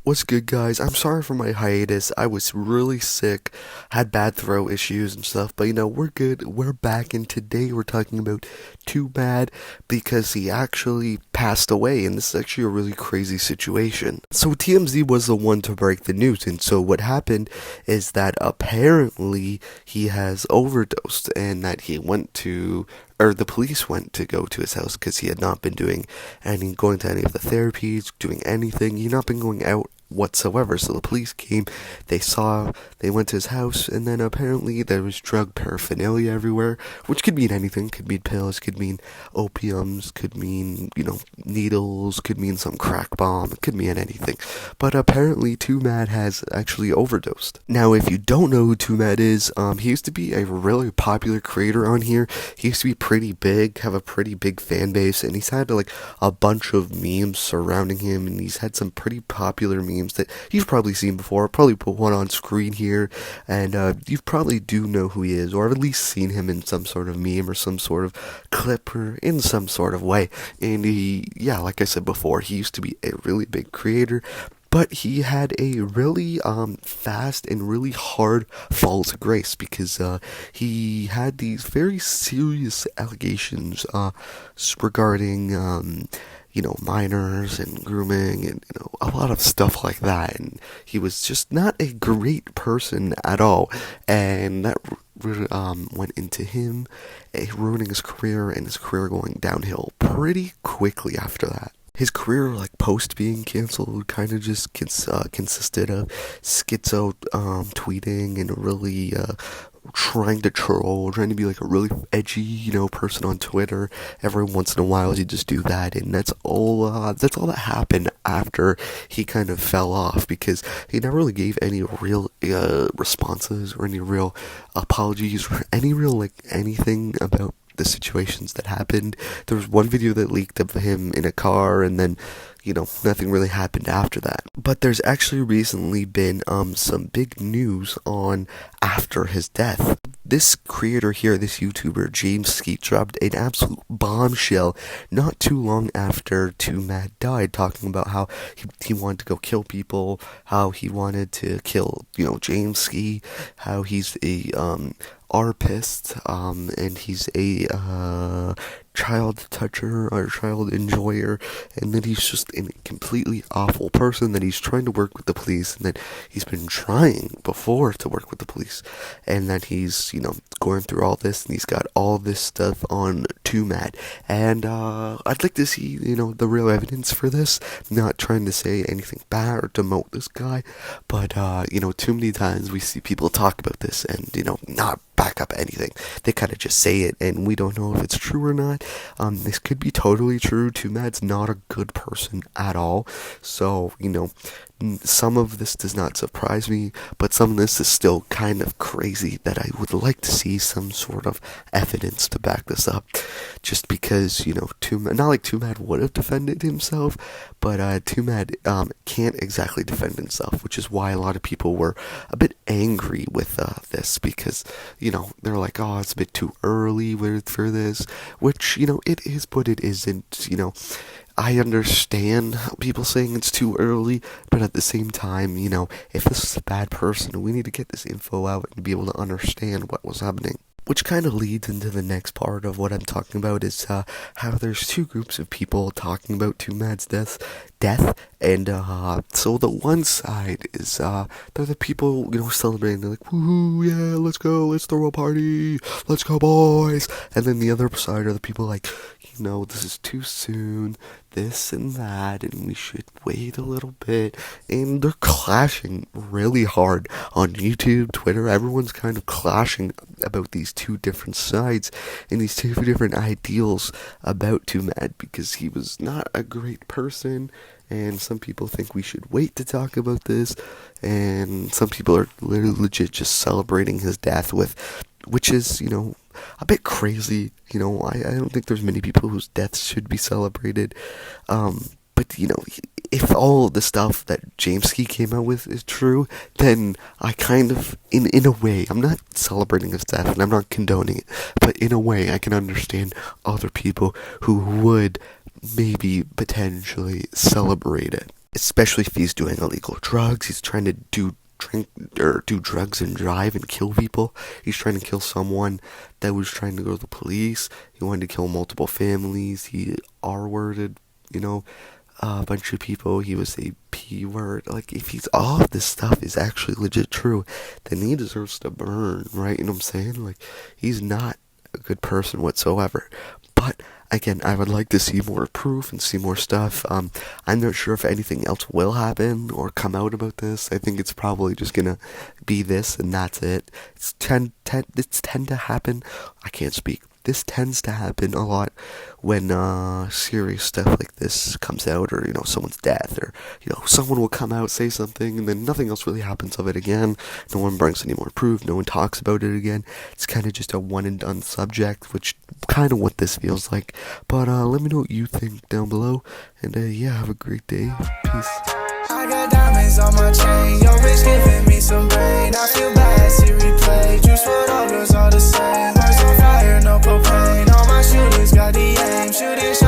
What's good, guys? I'm sorry for my hiatus. I was really sick, had bad throat issues and stuff, but we're good. We're back, and today we're talking about Twomad because he actually passed away, and this is actually a really crazy situation. So TMZ was the one to break the news, and so what happened is that apparently he has overdosed, and that the police went to go to his house because he had not been going to any of the therapies, doing anything. He'd not been going out whatsoever. So the police came, they went to his house, and then apparently there was drug paraphernalia everywhere, which could mean anything. Could mean pills, could mean opiums, could mean, needles, could mean some crack bomb, it could mean anything. But apparently Twomad has actually overdosed. Now, if you don't know who Twomad is, he used to be a really popular creator on here. He used to be pretty big, have a pretty big fan base, and he's had a bunch of memes surrounding him, and he's had some pretty popular memes that you've probably seen before. I'll probably put one on screen here, and you probably do know who he is, or at least seen him in some sort of meme or some sort of clip or in some sort of way. And like I said before, he used to be a really big creator, but he had a really fast and really hard fall to grace because he had these very serious allegations regarding minors and grooming and a lot of stuff like that, and he was just not a great person at all, and that went into him ruining his career and his career going downhill pretty quickly after that. His career, post being canceled, kind of just consisted of schizo tweeting and really trying to troll, trying to be a really edgy, person on Twitter. Every once in a while, he'd just do that, and that's all that happened after he kind of fell off, because he never really gave any real responses or any real apologies or any real anything about the situations that happened. There was one video that leaked of him in a car, and then nothing really happened after that. But there's actually recently been some big news on after his death. This creator here, this YouTuber, James Skeet, dropped an absolute bombshell not too long after Twomad died, talking about how he wanted to go kill people, how he wanted to kill, James Skeet, how he's a arpist, and he's a child toucher or child enjoyer, and that he's just a completely awful person, that he's trying to work with the police, and that he's been trying before to work with the police, and that he's going through all this, and he's got all this stuff on Twomad. And I'd like to see the real evidence for this. I'm not trying to say anything bad or demote this guy, but too many times we see people talk about this and not back up anything. They kind of just say it, and we don't know if it's true or not. This could be totally true. Twomad's not a good person at all, so some of this does not surprise me, but some of this is still kind of crazy, that I would like to see some sort of evidence to back this up, just because, Twomad, not like Twomad would have defended himself, but Twomad can't exactly defend himself, which is why a lot of people were a bit angry with this, because, they're like, oh, it's a bit too early for this, which, it is, but it isn't. I understand people saying it's too early, but at the same time, if this is a bad person, we need to get this info out and be able to understand what was happening. Which kind of leads into the next part of what I'm talking about, is how there's two groups of people talking about Twomad's death, and so the one side is they're the people celebrating. They're like, woohoo, yeah, let's go, let's throw a party, let's go, boys. And then the other side are the people like, this is too soon, this and that, and we should wait a little bit. And they're clashing really hard on YouTube, Twitter. Everyone's kind of clashing about these two different sides and these two different ideals about Twomad, because he was not a great person, and some people think we should wait to talk about this, and some people are literally legit just celebrating his death, which is, a bit crazy. I don't think there's many people whose deaths should be celebrated. But, if all the stuff that James Ski came out with is true, then I kind of, in a way, I'm not celebrating his death and I'm not condoning it, but in a way I can understand other people who would maybe potentially celebrate it. especially if he's doing illegal drugs. He's trying to drink or do drugs and drive and kill people. He's trying to kill someone that was trying to go to the police. He wanted to kill multiple families. He R-worded, a bunch of people. He was a P-word. Like, if he's all of this stuff is actually legit true, then he deserves to burn, right? You know what I'm saying? Like, he's not a good person whatsoever. But again, I would like to see more proof and see more stuff. I'm not sure if anything else will happen or come out about this. I think it's probably just gonna be this and that's it. It's tend to happen. I can't speak. This tends to happen a lot when serious stuff like this comes out, or someone's death, or someone will come out, say something, and then nothing else really happens of it again. No one brings any more proof. No one talks about it again. It's kind of just a one and done subject, which kind of what this feels like. But let me know what you think down below, and yeah, have a great day. Peace. I got diamonds on my chain, yo bitch giving me some brain. I feel bad, see replay, juice for all girls all the same. Hearts on fire, no propane, all my shooters got the aim, shooting shots.